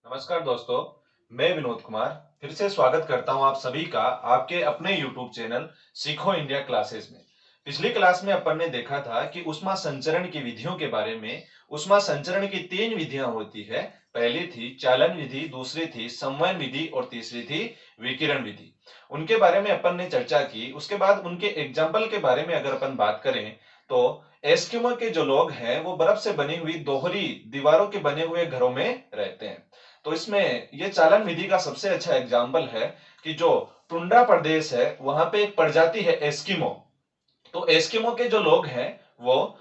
नमस्कार दोस्तों, मैं विनोद कुमार फिर से स्वागत करता हूं आप सभी का आपके अपने YouTube चैनल सीखो इंडिया क्लासेस में। पिछली क्लास में अपन ने देखा था कि ऊष्मा संचरण की विधियों के बारे में। ऊष्मा संचरण की तीन विधियां होती है। पहली थी चालन विधि, दूसरी थी संवहन विधि और तीसरी थी विकिरण विधि। उनके बारे में अपन ने चर्चा की। उसके बाद उनके एग्जाम्पल के बारे में अगर अपन बात करें तो एस्किमो के जो लोग हैं वो बर्फ से बनी हुई दोहरी दीवारों के बने हुए घरों में रहते हैं। तो इसमें ये चालन विधि का सबसे अच्छा एग्जाम्पल है कि जो टुंड्रा प्रदेश है वहां पे एक प्रजाति है एस्किमो। तो एस्किमो के जो लोग हैं वो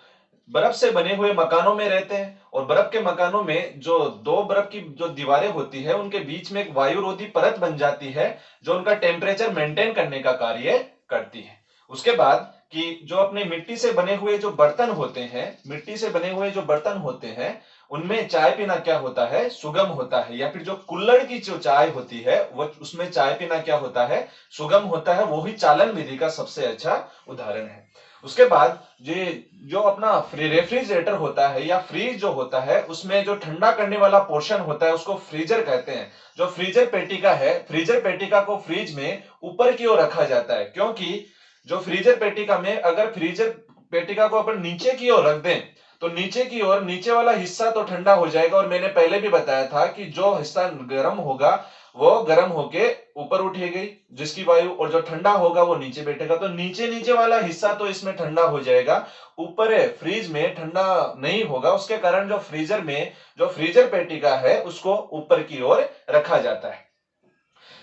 बर्फ से बने हुए मकानों में रहते हैं और बर्फ के मकानों में जो दो बर्फ की जो दीवारें होती है उनके बीच में एक वायुरोधी परत बन जाती है जो उनका टेम्परेचर मेंटेन करने का कार्य करती है। उसके बाद कि जो अपने मिट्टी से बने हुए जो बर्तन होते हैं, मिट्टी से बने हुए जो बर्तन होते हैं उनमें चाय पीना क्या होता है, सुगम होता है। या फिर जो कुल्हड़ की जो चाय होती है वो उसमें चाय पीना क्या होता है, सुगम होता है। वो ही चालन विधि का सबसे अच्छा उदाहरण है। उसके बाद ये जो अपना रेफ्रिजरेटर होता है या फ्रीज जो होता है उसमें जो ठंडा करने वाला पोर्शन होता है उसको फ्रीजर कहते हैं। जो फ्रीजर पेटिका है, फ्रीजर पेटिका को फ्रीज में ऊपर की ओर रखा जाता है, क्योंकि जो फ्रीजर पेटिका में अगर फ्रीजर पेटिका को अपन नीचे की ओर रख दें तो नीचे की ओर नीचे वाला हिस्सा तो ठंडा हो जाएगा और मैंने पहले भी बताया था कि जो हिस्सा गर्म होगा वो गर्म होके ऊपर उठेगी जिसकी वायु, और जो ठंडा होगा वो नीचे बैठेगा। तो नीचे नीचे वाला हिस्सा तो इसमें ठंडा हो जाएगा, ऊपर फ्रीज में ठंडा नहीं होगा। उसके कारण जो फ्रीजर में जो फ्रीजर पेटिका है उसको ऊपर की ओर रखा जाता है।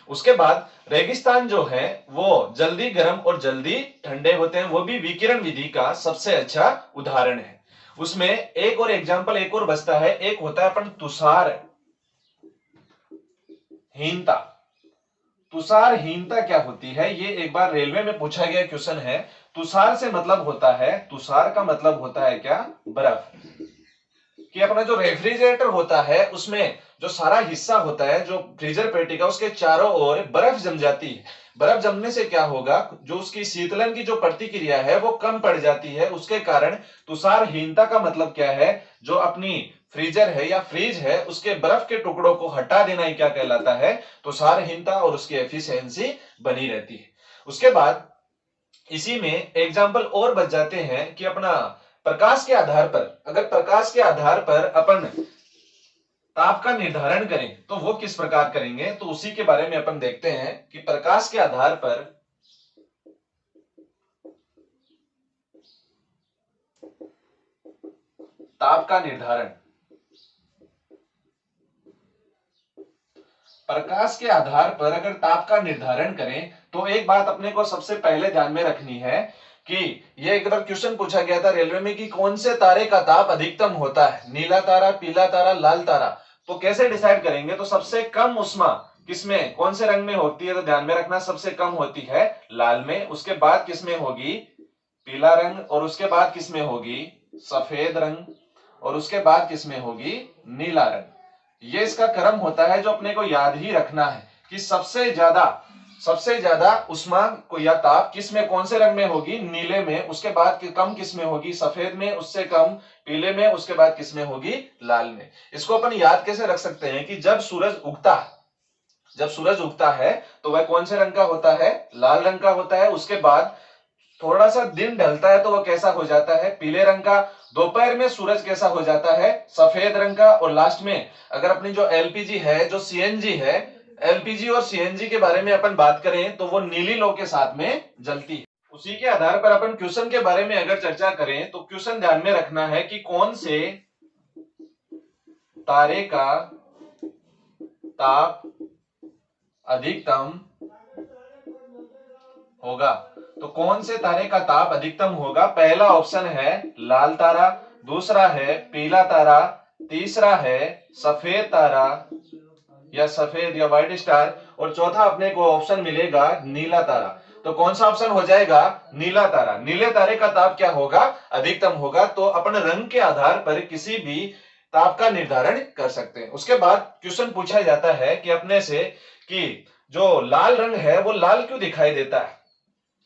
उसके बाद रेगिस्तान जो है वो जल्दी गर्म और जल्दी ठंडे होते हैं, वो भी विकिरण विधि का सबसे अच्छा उदाहरण है। उसमें एक और एग्जाम्पल एक और बचता है, एक होता है अपन तुषार हीनता। तुषारहीनता क्या होती है, ये एक बार रेलवे में पूछा गया क्वेश्चन है। तुषार से मतलब होता है, तुषार का मतलब होता है क्या, बर्फ। कि अपना जो रेफ्रिजरेटर होता है उसमें जो सारा हिस्सा होता है, जो फ्रीजर पेटी का, उसके चारों ओर बर्फ जम जाती है। बर्फ जमने से क्या होगा, जो उसकी शीतलन की जो प्रतिक्रिया है वो कम पड़ जाती है। उसके कारण तुषारहीनता का मतलब क्या है, जो अपनी फ्रीजर है या फ्रीज है उसके बर्फ के टुकड़ों को हटा देना ही क्या कहलाता है, तुषारहीनता, और उसकी एफिशिएंसी बनी रहती है। उसके बाद इसी में एग्जाम्पल और बच जाते हैं कि अपना प्रकाश के आधार पर, अगर प्रकाश के आधार पर अपन ताप का निर्धारण करें तो वो किस प्रकार करेंगे, तो उसी के बारे में अपन देखते हैं कि प्रकाश के आधार पर ताप का निर्धारण। प्रकाश के आधार पर अगर ताप का निर्धारण करें तो एक बात अपने को सबसे पहले ध्यान में रखनी है कि ये एक बार क्वेश्चन पूछा गया था रेलवे में कि कौन से तारे का ताप अधिकतम होता है, नीला तारा, पीला तारा, लाल तारा। तो कैसे डिसाइड करेंगे, तो सबसे कम उष्मा किसमें, कौन से रंग में होती है, तो ध्यान में रखना सबसे कम होती है लाल में। उसके बाद किसमें होगी, पीला रंग, और उसके बाद किसमें होगी सफेद रंग, और उसके बाद किसमें होगी नीला रंग। ये इसका क्रम होता है जो अपने को याद ही रखना है कि सबसे ज्यादा उष्मा को या ताप किस में, कौन से रंग में होगी, नीले में। उसके बाद कम किस में होगी, सफेद में। उससे कम पीले में। उसके बाद किस में होगी, लाल में। इसको अपन याद कैसे रख सकते हैं कि जब सूरज उगता है तो वह कौन से रंग का होता है, लाल रंग का होता है। उसके बाद थोड़ा सा दिन ढलता है तो वह कैसा हो जाता है, पीले रंग का। दोपहर में सूरज कैसा हो जाता है, सफेद रंग का। और लास्ट में अगर अपनी जो एलपीजी है, जो सीएनजी है, एलपीजी और सीएनजी के बारे में अपन बात करें तो वो नीली लो के साथ में जलती है। उसी के आधार पर अपन क्वेश्चन के बारे में अगर चर्चा करें तो क्वेश्चन ध्यान में रखना है कि कौन से तारे का ताप अधिकतम होगा। तो कौन से तारे का ताप अधिकतम होगा, पहला ऑप्शन है लाल तारा, दूसरा है पीला तारा, तीसरा है सफेद तारा या सफेद या व्हाइट स्टार, और चौथा अपने को ऑप्शन मिलेगा नीला तारा। तो कौन सा ऑप्शन हो जाएगा, नीला तारा। नीले तारे का ताप क्या होगा, अधिकतम होगा। तो अपन रंग के आधार पर किसी भी ताप का निर्धारण कर सकते हैं। उसके बाद क्वेश्चन पूछा जाता है कि अपने से कि जो लाल रंग है वो लाल क्यों दिखाई देता है।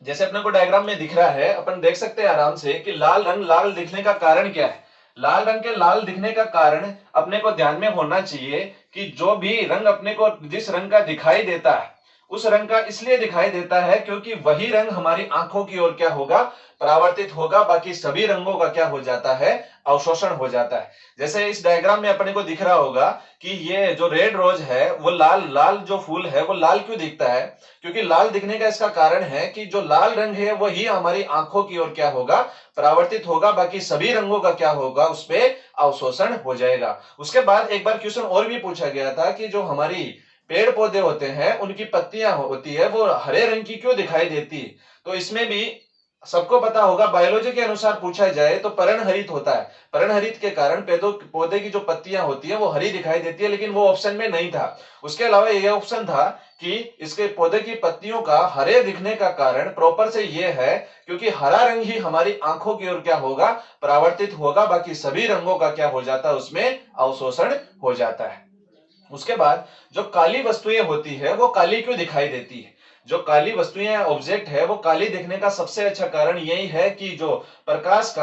जैसे अपने को डायग्राम में दिख रहा है, अपन देख सकते हैं आराम से कि लाल रंग लाल दिखने का कारण क्या है। लाल रंग के लाल दिखने का कारण अपने को ध्यान में होना चाहिए कि जो भी रंग अपने को जिस रंग का दिखाई देता है, उस रंग का इसलिए दिखाई देता है क्योंकि वही रंग हमारी आंखों की ओर क्या होगा, परावर्तित होगा, बाकी सभी रंगों का क्या हो जाता है, अवशोषण हो जाता है। जैसे इस डायग्राम में अपने को दिख रहा होगा कि ये जो रेड रोज है वो लाल लाल जो फूल है वो लाल क्यों दिखता है, क्योंकि लाल दिखने का इसका कारण है कि जो लाल रंग है वही हमारी आंखों की ओर क्या होगा, परावर्तित होगा, बाकी सभी रंगों का क्या होगा, उस पे अवशोषण हो जाएगा। उसके बाद एक बार क्वेश्चन और भी पूछा गया था कि जो हमारी पेड़ पौधे होते हैं उनकी पत्तियां होती है वो हरे रंग की क्यों दिखाई देती है, तो इसमें भी सबको पता होगा, बायोलॉजी के अनुसार पूछा जाए तो पर्णहरित होता है। पर्णहरित के कारण पौधे की जो पत्तियां होती है वो हरी दिखाई देती है, लेकिन वो ऑप्शन में नहीं था। उसके अलावा यह ऑप्शन था कि इसके पौधे की पत्तियों का हरे दिखने का कारण प्रॉपर से ये है क्योंकि हरा रंग ही हमारी आंखों की ओर क्या होगा, परावर्तित होगा, बाकी सभी रंगों का क्या हो जाता है, उसमें अवशोषण हो जाता है। उसके बाद जो काली वस्तुएं होती है वो काली क्यों दिखाई देती है, जो काली वस्तुएं ऑब्जेक्ट है वो काली दिखने का सबसे अच्छा कारण यही है कि जो प्रकाश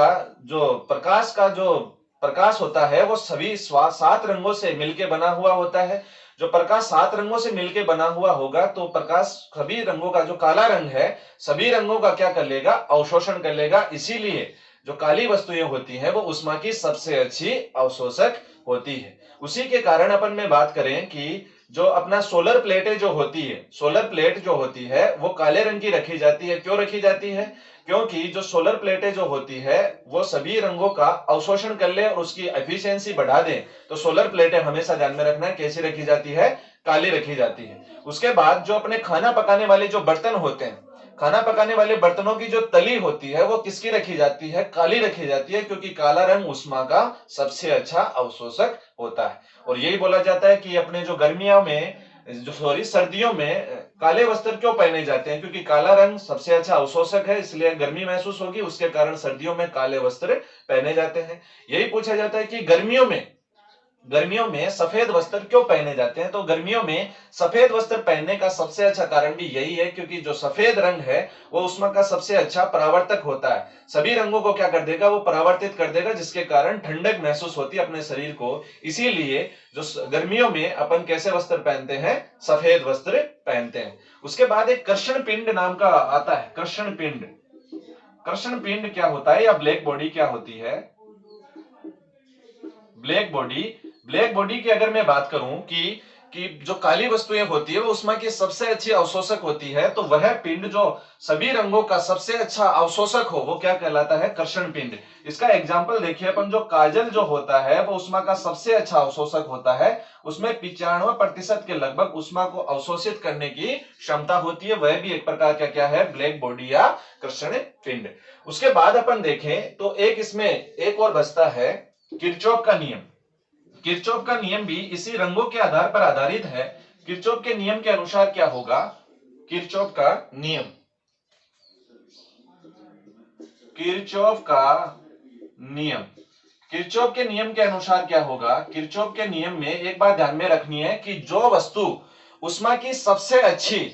होता है वो सभी 7 रंगों से मिलके बना हुआ होता है। जो प्रकाश 7 रंगों से मिलके बना हुआ होगा तो प्रकाश सभी रंगों का, जो काला रंग है सभी रंगों का क्या कर लेगा, अवशोषण कर लेगा। इसीलिए जो काली वस्तुएं होती हैं वो उष्मा की सबसे अच्छी अवशोषक होती है। उसी के कारण अपन में बात करें कि जो अपना सोलर प्लेटें जो होती है, सोलर प्लेट जो होती है वो काले रंग की रखी जाती है। क्यों रखी जाती है, क्योंकि जो सोलर प्लेटें जो होती है वो सभी रंगों का अवशोषण कर ले और उसकी एफिशिएंसी बढ़ा दे। तो सोलर प्लेटें हमेशा ध्यान में रखना है कैसी रखी जाती है, काली रखी जाती है। उसके बाद जो अपने खाना पकाने वाले जो बर्तन होते हैं, खाना पकाने वाले बर्तनों की जो तली होती है वो किसकी रखी जाती है, काली रखी जाती है, क्योंकि काला रंग उष्मा का सबसे अच्छा अवशोषक होता है। और यही बोला जाता है कि अपने जो गर्मियों में सर्दियों में काले वस्त्र क्यों पहने जाते हैं, क्योंकि काला रंग सबसे अच्छा अवशोषक है, इसलिए गर्मी महसूस होगी, उसके कारण सर्दियों में काले वस्त्र पहने जाते हैं। यही पूछा जाता है कि गर्मियों में सफेद वस्त्र क्यों पहने जाते हैं, तो गर्मियों में सफेद वस्त्र पहनने का सबसे अच्छा कारण भी यही है क्योंकि जो सफेद रंग है वो उष्मा का सबसे अच्छा परावर्तक होता है। सभी रंगों को क्या कर देगा, वो परावर्तित कर देगा, जिसके कारण ठंडक महसूस होती है अपने शरीर को। इसीलिए जो गर्मियों में अपन कैसे वस्त्र पहनते हैं, सफेद वस्त्र पहनते हैं। उसके बाद एक कर्षण पिंड नाम का आता है, कर्षण पिंड। कर्षण पिंड क्या होता है या ब्लैक बॉडी क्या होती है, ब्लैक बॉडी की अगर मैं बात करूं कि जो काली वस्तुएं होती है वो उष्मा की सबसे अच्छी अवशोषक होती है, तो वह पिंड जो सभी रंगों का सबसे अच्छा अवशोषक हो वो क्या कहलाता है, कर्षण पिंड। इसका एग्जांपल देखिए अपन, जो काजल जो होता है वो उष्मा का सबसे अच्छा अवशोषक होता है। उसमें 95% के लगभग उष्मा को अवशोषित करने की क्षमता होती है। वह भी एक प्रकार का क्या है, ब्लैक बॉडी या कर्षण पिंड। उसके बाद अपन देखें तो एक इसमें एक और बचता है, किरचॉफ का नियम। किरचॉफ का नियम भी इसी रंगों के आधार पर आधारित है। किरचॉफ के नियम के अनुसार क्या होगा, किरचॉफ का नियम, किरचॉफ का नियम, किरचॉफ के नियम के अनुसार क्या होगा, किरचॉफ के नियम में एक बात ध्यान में रखनी है कि जो वस्तु उष्मा की सबसे अच्छी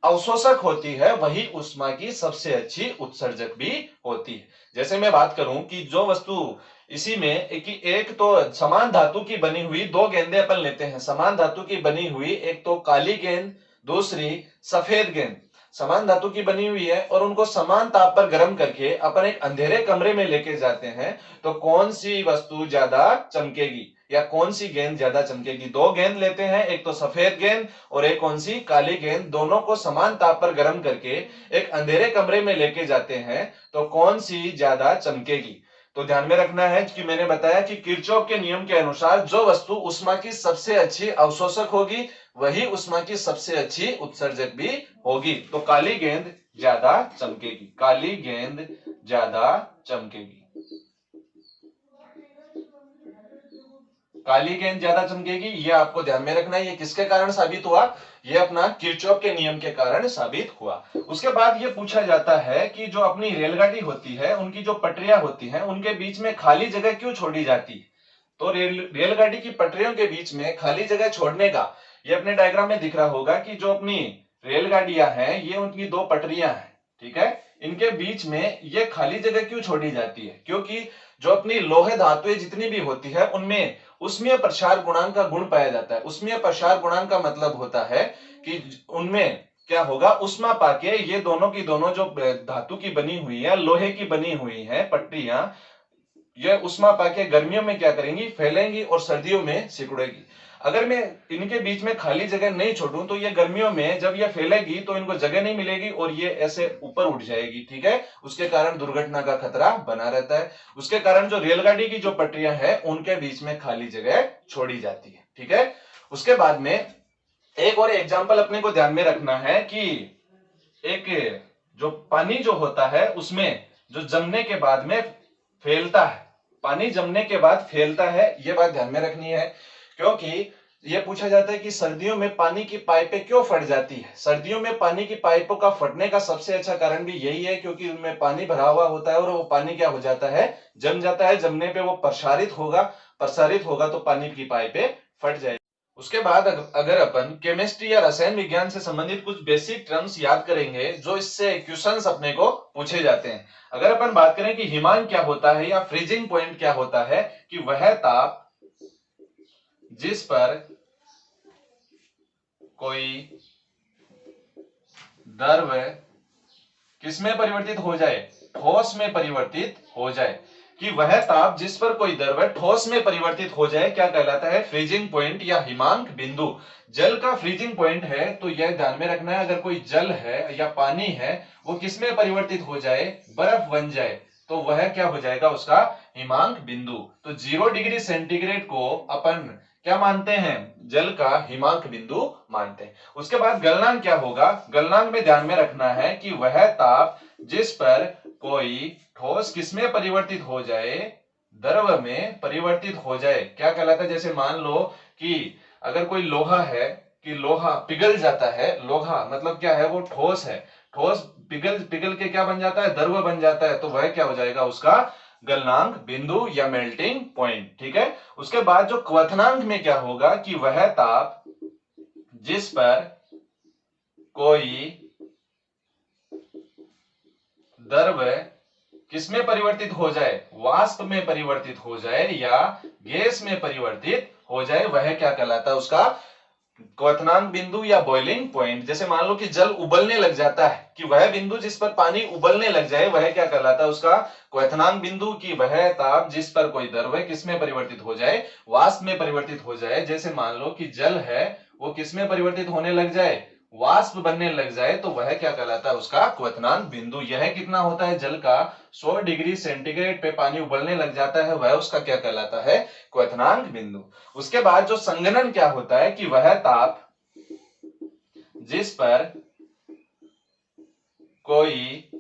अवशोषक होती है वही उष्मा की सबसे अच्छी उत्सर्जक भी होती है। जैसे मैं बात करूं कि जो वस्तु इसी में एक तो समान धातु की बनी हुई दो गेंदें अपन लेते हैं, समान धातु की बनी हुई, एक तो काली गेंद, दूसरी सफेद गेंद, समान धातु की बनी हुई है और उनको समान ताप पर गर्म करके अपन एक अंधेरे कमरे में लेके जाते हैं, तो कौन सी वस्तु ज्यादा चमकेगी या कौन सी गेंद ज्यादा चमकेगी। दो गेंद लेते हैं, एक तो सफेद गेंद और एक कौन सी, काली गेंद, दोनों को समान ताप पर गर्म करके एक अंधेरे कमरे में लेके जाते हैं, तो कौन सी ज्यादा चमकेगी। तो ध्यान में रखना है कि मैंने बताया कि किरचॉफ के नियम के अनुसार जो वस्तु उष्मा की सबसे अच्छी अवशोषक होगी वही उष्मा की सबसे अच्छी उत्सर्जक भी होगी। तो काली गेंद ज्यादा चमकेगी, काली गेंद ज्यादा चमकेगी, काली गेंद ज्यादा चमकेगी, ये आपको ध्यान में रखना है। ये किसके कारण साबित हुआ, ये अपना किरचॉफ के नियम के कारण साबित हुआ। उसके बाद ये पूछा जाता है कि जो अपनी रेलगाड़ी होती है उनकी जो पटरियां होती हैं उनके बीच में खाली जगह क्यों छोड़ी जाती है। तो रेलगाड़ी की पटरियों के बीच में खाली जगह छोड़ने का, ये अपने डायग्राम में दिख रहा होगा कि जो अपनी रेलगाड़ियां हैं ये उनकी दो पटरियां हैं, ठीक है, इनके बीच में ये खाली जगह क्यों छोड़ी जाती है, क्योंकि जो अपनी लोहे धातुएं जितनी भी होती है उनमें उष्मीय प्रसार गुणांक का गुण पाया जाता है। उष्मीय प्रसार गुणांक का मतलब होता है कि उनमें क्या होगा, उष्मा पाके ये दोनों की दोनों जो धातु की बनी हुई है, लोहे की बनी हुई है पट्टियां, ये उष्मा पाके गर्मियों में क्या करेंगी, फैलेंगी और सर्दियों में सिकुड़ेगी। अगर मैं इनके बीच में खाली जगह नहीं छोड़ूं तो ये गर्मियों में जब ये फैलेगी तो इनको जगह नहीं मिलेगी और ये ऐसे ऊपर उठ जाएगी, ठीक है। उसके कारण दुर्घटना का खतरा बना रहता है। उसके कारण जो रेलगाड़ी की जो पटरियां हैं उनके बीच में खाली जगह छोड़ी जाती है, ठीक है। उसके बाद में एक और एग्जाम्पल अपने को ध्यान में रखना है कि एक जो पानी जो होता है उसमें जो जमने के बाद में फैलता है, पानी जमने के बाद फैलता है, ये बात ध्यान में रखनी है। क्योंकि ये पूछा जाता है कि सर्दियों में पानी की पाइपें क्यों फट जाती है। सर्दियों में पानी की पाइपों का फटने का सबसे अच्छा कारण भी यही है क्योंकि उनमें पानी भरा हुआ होता है और वो पानी क्या हो जाता है, जम जाता है। जमने पे वो प्रसारित होगा तो पानी की पाइपें फट जाएगी। उसके बाद अगर अपन केमिस्ट्री या रसायन विज्ञान से संबंधित कुछ बेसिक टर्म्स याद करेंगे जो इससे क्वेश्चंस अपने को पूछे जाते हैं। अगर अपन बात करें कि हिमांक क्या होता है या फ्रीजिंग पॉइंट क्या होता है, कि वह ताप जिस पर कोई द्रव किसमें परिवर्तित हो जाए, ठोस में परिवर्तित हो जाए, कि वह ताप जिस पर कोई द्रव ठोस में परिवर्तित हो जाए क्या कहलाता है, फ्रीजिंग पॉइंट या हिमांक बिंदु। जल का फ्रीजिंग पॉइंट है तो यह ध्यान में रखना है, अगर कोई जल है या पानी है वो किसमें परिवर्तित हो जाए, बर्फ बन जाए, तो वह क्या हो जाएगा, उसका हिमांक बिंदु। तो 0 डिग्री सेंटीग्रेड को अपन क्या मानते हैं, जल का हिमांक बिंदु मानते हैं। उसके बाद गलनांक क्या होगा, गलनांक में ध्यान में रखना है कि वह ताप जिस पर कोई ठोस किसमें परिवर्तित हो जाए, द्रव में परिवर्तित हो जाए, क्या कहलाता है। जैसे मान लो कि अगर कोई लोहा है, कि लोहा पिघल जाता है, लोहा मतलब क्या है, वो ठोस है, ठोस पिघल पिघल के क्या बन जाता है, द्रव बन जाता है, तो वह क्या हो जाएगा, उसका गलनांक बिंदु या मेल्टिंग पॉइंट, ठीक है। उसके बाद जो क्वथनांक में क्या होगा, कि वह ताप जिस पर कोई द्रव किसमें परिवर्तित हो जाए, वाष्प में परिवर्तित हो जाए या गैस में परिवर्तित हो जाए, वह क्या कहलाता है, उसका क्वथनांक बिंदु या बॉइलिंग पॉइंट। जैसे मान लो कि जल उबलने लग जाता है, कि वह बिंदु जिस पर पानी उबलने लग जाए वह क्या कहलाता है, उसका क्वथनांक बिंदु। कि वह ताप जिस पर कोई द्रव किसमें परिवर्तित हो जाए, वाष्प में परिवर्तित हो जाए। जैसे मान लो कि जल है वो किसमें परिवर्तित होने लग जाए, वाष्प बनने लग जाए, तो वह क्या कहलाता है, उसका क्वथनांक बिंदु। यह कितना होता है, जल का 100 डिग्री सेंटीग्रेड पे पानी उबलने लग जाता है, वह उसका क्या कहलाता है, क्वथनांक बिंदु। उसके बाद जो संघनन क्या होता है, कि वह ताप जिस पर कोई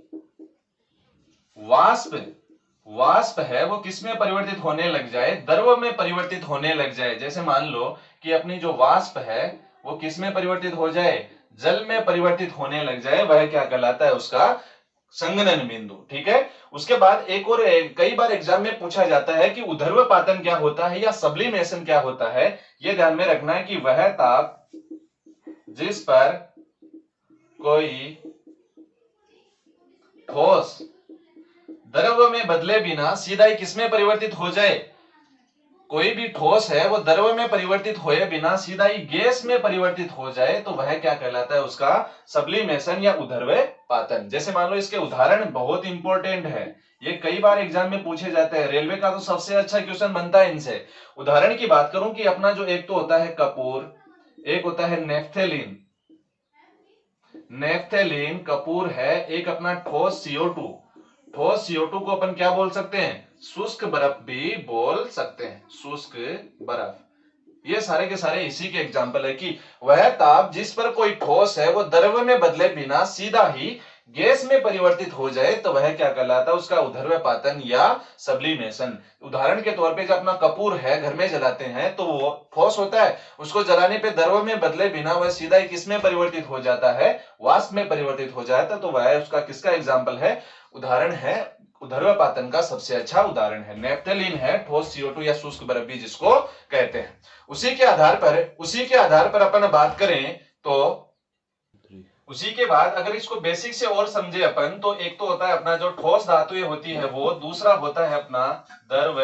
वाष्प है वो किसमें परिवर्तित होने लग जाए, द्रव में परिवर्तित होने लग जाए। जैसे मान लो कि अपनी जो वाष्प है वो किसमें परिवर्तित हो जाए, जल में परिवर्तित होने लग जाए, वह क्या कहलाता है, उसका संघनन बिंदु, ठीक है। उसके बाद एक और कई बार एग्जाम में पूछा जाता है कि ऊर्ध्वपातन क्या होता है या सब्लिमेशन क्या होता है। यह ध्यान में रखना है कि वह ताप जिस पर कोई ठोस द्रव में बदले बिना सीधा ही किसमें परिवर्तित हो जाए, कोई भी ठोस है वो द्रव में परिवर्तित होए बिना सीधा ही गैस में परिवर्तित हो जाए, तो वह क्या कहलाता है, उसका सब्लिमेशन या ऊर्ध्वपातन। जैसे मान लो इसके उदाहरण बहुत इंपॉर्टेंट है, ये कई बार एग्जाम में पूछे जाते हैं, रेलवे का तो सबसे अच्छा क्वेश्चन बनता है इनसे। उदाहरण की बात करूं कि अपना जो एक तो होता है कपूर, एक होता है नेफ्थेलिन, नेफ्थेलिन कपूर है, एक अपना ठोस CO2, ठोस CO2 को अपन क्या बोल सकते हैं, शुष्क बर्फ भी बोल सकते हैं, शुष्क बर्फ। ये सारे के सारे इसी के एग्जाम्पल है कि वह ताप जिस पर कोई ठोस है वो द्रव में बदले बिना सीधा ही गैस में परिवर्तित हो जाए, तो वह क्या कहलाता है, उसका ऊर्ध्वपातन या सब्लिमेशन। उदाहरण के तौर पे जब अपना कपूर है घर में जलाते हैं तो वो ठोस होता है, उसको जलाने पे द्रव में बदले बिना वह सीधा ही किसमें परिवर्तित हो जाता है, वाष्प में परिवर्तित हो जाता है, तो वह उसका किसका एग्जाम्पल है, उदाहरण है, ऊर्ध्वपातन का सबसे अच्छा उदाहरण है। नेफ्थेलिन है ठोस CO2 या शुष्क बर्फ भी जिसको कहते हैं। उसी के आधार पर अपन बात करें तो उसी के बाद अगर इसको बेसिक से और समझे अपन, तो एक तो होता है अपना जो ठोस धातुएं होती है वो, दूसरा होता है अपना द्रव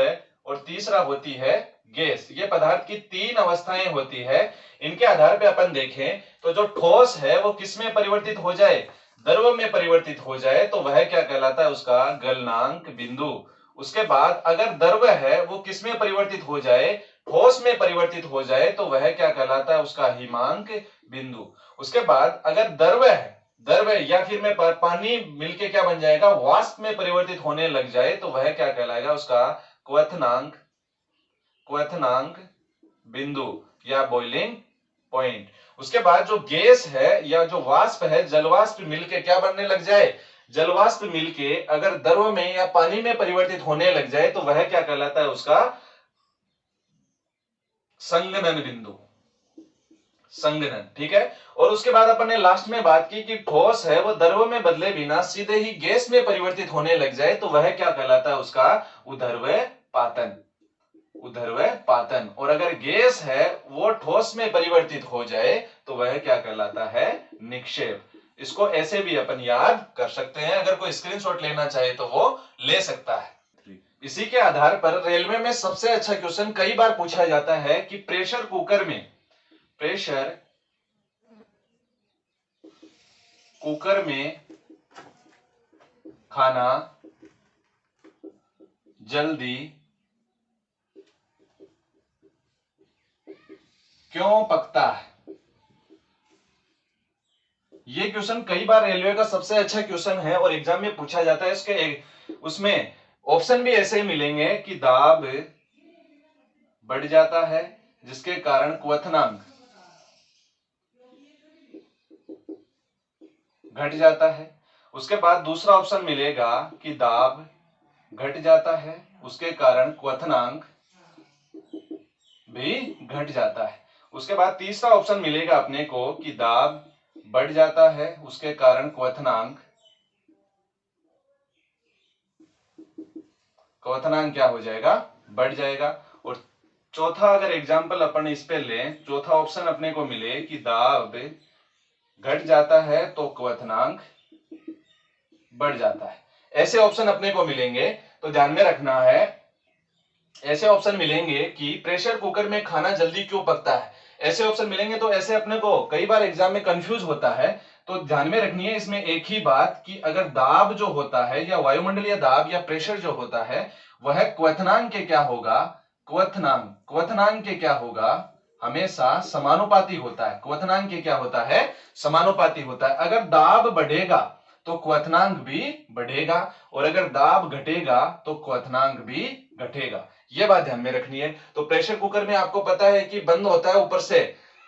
और तीसरा होती है गैस, ये पदार्थ की तीन अवस्थाएं होती है। इनके आधार पे अपन देखें तो जो ठोस है वो किस में परिवर्तित हो जाए, द्रव में परिवर्तित हो जाए तो वह क्या कहलाता है, उसका गलनांक बिंदु। उसके बाद अगर द्रव है वो किस में परिवर्तित हो जाए, ठोस में परिवर्तित हो जाए तो वह क्या कहलाता है, उसका हिमांक बिंदु। उसके बाद अगर द्रव है, द्रव या फिर में पानी मिलके क्या बन जाएगा, वाष्प में परिवर्तित होने लग जाए तो वह क्या कहलाएगा, उसका क्वथनांक, क्वथनांक बिंदु या बॉइलिंग पॉइंट। उसके बाद जो गैस है या जो वाष्प है, जलवाष्प मिलके क्या बनने लग जाए, जलवाष्प मिलके अगर द्रव में या पानी में परिवर्तित होने लग जाए तो वह क्या कहलाता है, उसका संघनन बिंदु, संघनन। ठीक है। और उसके बाद अपन ने लास्ट में बात की कि ठोस है वो द्रव में बदले बिना सीधे ही गैस में परिवर्तित होने लग जाए तो वह क्या कहलाता है, उसका उधर्वय पातन, उधर्वय पातन। और अगर गैस है वो ठोस में परिवर्तित हो जाए तो वह क्या कहलाता है, निक्षेप। इसको ऐसे भी अपन याद कर सकते हैं, अगर कोई स्क्रीनशॉट लेना चाहे तो वो ले सकता है। इसी के आधार पर रेलवे में सबसे अच्छा क्वेश्चन कई बार पूछा जाता है कि प्रेशर कुकर में, प्रेशर कुकर में खाना जल्दी क्यों पकता है। ये क्वेश्चन कई बार रेलवे का सबसे अच्छा क्वेश्चन है और एग्जाम में पूछा जाता है। इसके उसमें ऑप्शन भी ऐसे ही मिलेंगे कि दाब बढ़ जाता है जिसके कारण क्वथनांक घट जाता है। उसके बाद दूसरा ऑप्शन मिलेगा कि दाब घट जाता है उसके कारण क्वथनांक भी घट जाता है। उसके बाद तीसरा ऑप्शन मिलेगा अपने को कि दाब बढ़ जाता है उसके कारण क्वथनांक, क्वथनांक क्या हो जाएगा, बढ़ जाएगा। और चौथा अगर एग्जांपल अपन इस पे लें, चौथा ऑप्शन अपने को मिले कि दाब घट जाता है तो क्वथनांक बढ़ जाता है। ऐसे ऑप्शन अपने को मिलेंगे तो ध्यान में रखना है, ऐसे ऑप्शन मिलेंगे कि प्रेशर कुकर में खाना जल्दी क्यों पकता है, ऐसे ऑप्शन मिलेंगे तो ऐसे अपने को कई बार एग्जाम में कंफ्यूज होता है। तो ध्यान में रखनी है इसमें एक ही बात कि अगर दाब जो होता है या वायुमंडलीय दाब या प्रेशर जो होता है वह क्वथनांक के क्या होगा, क्वथनांक, क्वथनांक के क्या होगा, हमेशा समानुपाती होता है। क्वथनांक के क्या होता है, समानुपाती होता है। अगर दाब बढ़ेगा तो क्वथनांक भी बढ़ेगा और अगर दाब घटेगा तो क्वथनांक भी घटेगा। यह बात ध्यान में रखनी है। तो प्रेशर कुकर में आपको पता है कि बंद होता है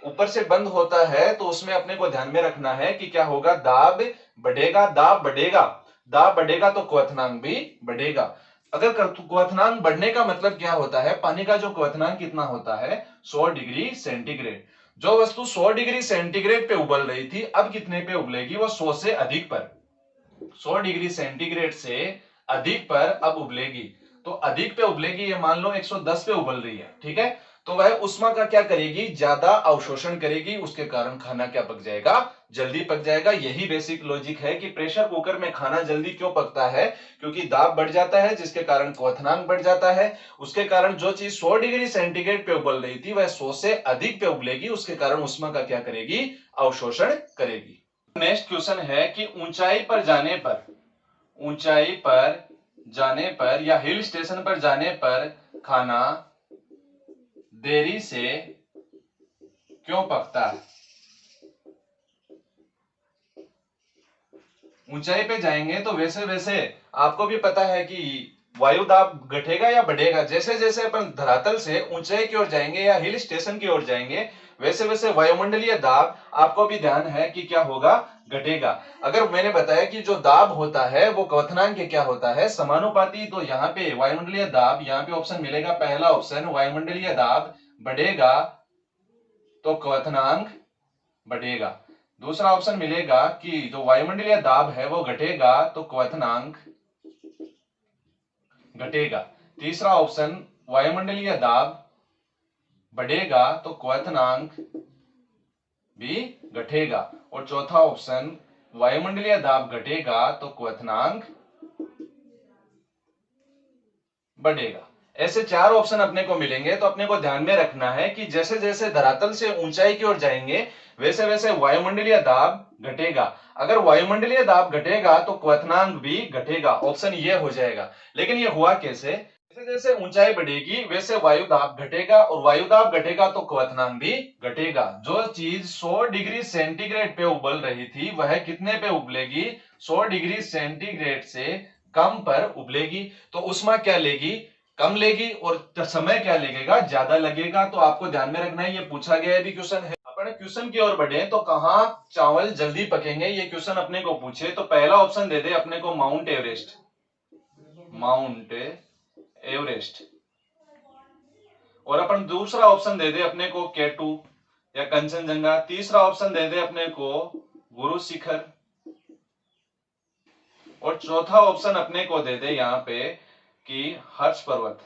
ऊपर से बंद होता है तो उसमें अपने को ध्यान में रखना है कि क्या होगा, दाब बढ़ेगा, दाब बढ़ेगा, दाब बढ़ेगा तो क्वथनांक भी बढ़ेगा। अगर क्वथनांक बढ़ने का मतलब क्या होता है, पानी का जो क्वथनांक कितना होता है, 100 डिग्री सेंटीग्रेड। जो वस्तु 100 डिग्री सेंटीग्रेड पे उबल रही थी अब कितने पे उबलेगी, वो 100 से अधिक पर, 100 डिग्री सेंटीग्रेड से अधिक पर अब उबलेगी। तो अधिक पे उबलेगी, ये मान लो 110 पे उबल रही है, ठीक है। तो वह उष्मा का क्या करेगी, ज्यादा अवशोषण करेगी, उसके कारण खाना क्या पक जाएगा, जल्दी पक जाएगा। यही बेसिक लॉजिक है कि प्रेशर कुकर में खाना जल्दी क्यों पकता है, क्योंकि दाब बढ़ जाता है जिसके कारण क्वथनांक बढ़ जाता है। उसके कारण जो चीज 100 डिग्री सेंटीग्रेड पे उबल रही थी वह 100 से अधिक पे उबलेगी, उसके कारण उष्मा का क्या करेगी, अवशोषण करेगी। नेक्स्ट क्वेश्चन है कि ऊंचाई पर जाने पर, ऊंचाई पर जाने पर या हिल स्टेशन पर जाने पर खाना देरी से क्यों पकता है। ऊंचाई पे जाएंगे तो वैसे वैसे आपको भी पता है कि वायु दाब घटेगा या बढ़ेगा। जैसे जैसे अपन धरातल से ऊंचाई की ओर जाएंगे या हिल स्टेशन की ओर जाएंगे वैसे वैसे वायुमंडलीय दाब आपको भी ध्यान है कि क्या होगा, घटेगा। अगर मैंने बताया कि जो दाब होता है वो क्वथनांक के क्या होता है, समानुपाती। तो यहाँ पे वायुमंडलीय दाब, यहाँ पे ऑप्शन मिलेगा पहला ऑप्शन, वायुमंडलीय दाब बढ़ेगा तो क्वथनांक बढ़ेगा। दूसरा ऑप्शन मिलेगा कि जो वायुमंडलीय दाब है वो घटेगा तो क्वथनांक घटेगा। तीसरा ऑप्शन वायुमंडलीय दाब बढ़ेगा तो क्वथनांक भी घटेगा। और चौथा ऑप्शन वायुमंडलीय दाब घटेगा तो क्वथनांक बढ़ेगा। ऐसे 4 ऑप्शन अपने को मिलेंगे, तो अपने को ध्यान में रखना है कि जैसे जैसे धरातल से ऊंचाई की ओर जाएंगे वैसे वैसे वायुमंडलीय दाब घटेगा। अगर वायुमंडलीय दाब घटेगा तो क्वथनांक भी घटेगा, ऑप्शन ये हो जाएगा। लेकिन ये हुआ कैसे? जैसे जैसे ऊंचाई बढ़ेगी वैसे वायु दाब घटेगा, और वायु दाब घटेगा तो क्वथनांक भी घटेगा। जो चीज 100 डिग्री सेंटीग्रेड पे उबल रही थी वह कितने पे उबलेगी? 100 डिग्री सेंटीग्रेड से कम पर उबलेगी। तो ऊष्मा क्या लेगी? कम लेगी, और समय क्या लगेगा? ज्यादा लगेगा। तो आपको ध्यान में रखना है, ये पूछा गया है भी क्वेश्चन है। अपन क्वेश्चन की ओर बढ़े तो कहां चावल जल्दी पकेंगे, ये क्वेश्चन अपने को पूछे तो पहला ऑप्शन दे दे अपने को माउंट एवरेस्ट। Mount Everest. और अपन दूसरा ऑप्शन दे दे अपने को केटू या कंचनजंगा। तीसरा ऑप्शन दे दे अपने को गुरु शिखर। और चौथा ऑप्शन अपने को दे दे यहां पे कि हर्ष पर्वत।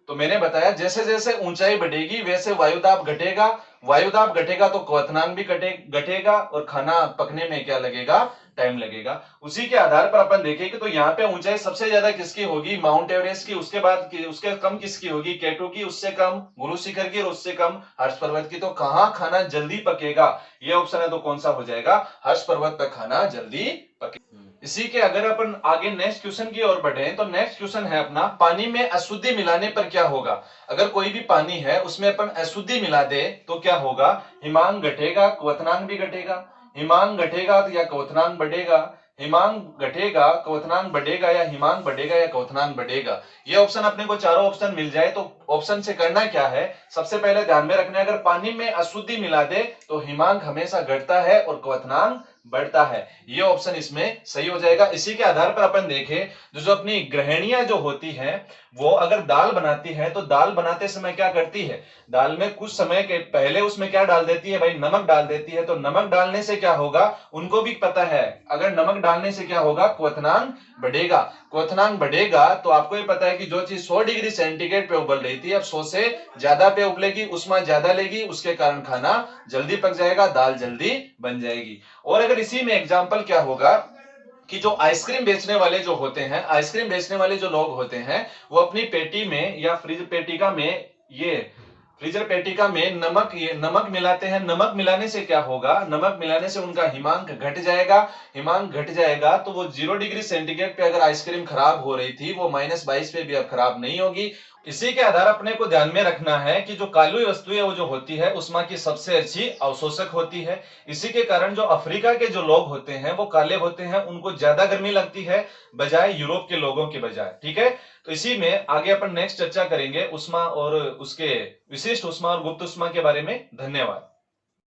तो मैंने बताया जैसे जैसे ऊंचाई बढ़ेगी वैसे वायुदाब घटेगा, वायुदाब घटेगा तो क्वथनांक भी घटेगा, और खाना पकने में क्या लगेगा? टाइम लगेगा। उसी के आधार पर अपन देखेंगे तो यहाँ पे ऊंचाई सबसे ज्यादा किसकी होगी? माउंट एवरेस्ट की। उसके बाद उसके कम किसकी होगी? केटू की। उससे कम गुरु शिखर की, और उससे कम हर्ष पर्वत की। तो कहां खाना जल्दी पकेगा? ये ऑप्शन है, तो कौन सा हो जाएगा? हर्ष पर्वत पर खाना जल्दी पकेगा। इसी के अगर अपन आगे नेक्स्ट क्वेश्चन की ओर बढ़े तो नेक्स्ट क्वेश्चन है अपना, पानी में अशुद्धि मिलाने पर क्या होगा? अगर कोई भी पानी है उसमें अपन अशुद्धि मिला दे तो क्या होगा? हिमांक घटेगा, क्वथनांक भी घटेगा। हिमांक घटेगा तो या क्वथनांक बढ़ेगा? हिमांक घटेगा, क्वथनांक बढ़ेगा, या हिमांक बढ़ेगा या क्वथनांक बढ़ेगा? ये ऑप्शन अपने को चारों ऑप्शन मिल जाए तो ऑप्शन से करना क्या है? सबसे पहले ध्यान में रखना है, अगर पानी में अशुद्धि मिला दे तो हिमांक हमेशा घटता है और क्वथनांक बढ़ता है। ये ऑप्शन इसमें सही हो जाएगा। इसी के आधार पर अपन देखें जो अपनी गृहिणियां जो होती हैं वो अगर दाल बनाती है तो दाल बनाते समय क्या करती है? दाल में कुछ समय के पहले उसमें क्या डाल देती है भाई? नमक डाल देती है। तो नमक डालने से क्या होगा? उनको भी पता है, अगर नमक डालने से क्या होगा? क्वथनांक बढ़ेगा। क्वथनांक बढ़ेगा तो आपको भी पता है कि जो चीज 100 डिग्री सेंटीग्रेड पे उबल रही थी अब 100 से ज्यादा पे उबलेगी, उष्मा ज्यादा लेगी, उसके कारण खाना जल्दी पक जाएगा, दाल जल्दी बन जाएगी। और अगर इसी में एग्जाम्पल क्या होगा कि जो आइसक्रीम बेचने वाले जो होते हैं, आइसक्रीम बेचने वाले जो लोग होते हैं वो अपनी पेटी में या फ्रिज पेटिका में, ये फ्रीजर पेटिका में नमक मिलाते हैं। नमक मिलाने से क्या होगा? नमक मिलाने से उनका हिमांक घट जाएगा। हिमांक घट जाएगा तो वो 0 डिग्री सेंटीग्रेड पे अगर आइसक्रीम खराब हो रही थी वो -22 पे भी अब खराब नहीं होगी। इसी के आधार अपने को ध्यान में रखना है कि जो काली वस्तुएं वो जो होती है उष्मा की सबसे अच्छी अवशोषक होती है। इसी के कारण जो अफ्रीका के जो लोग होते हैं वो काले होते हैं, उनको ज्यादा गर्मी लगती है बजाय यूरोप के लोगों के बजाय। ठीक है, तो इसी में आगे अपन नेक्स्ट चर्चा करेंगे उष्मा और उसके विशिष्ट उष्मा और गुप्त उष्मा के बारे में। धन्यवाद।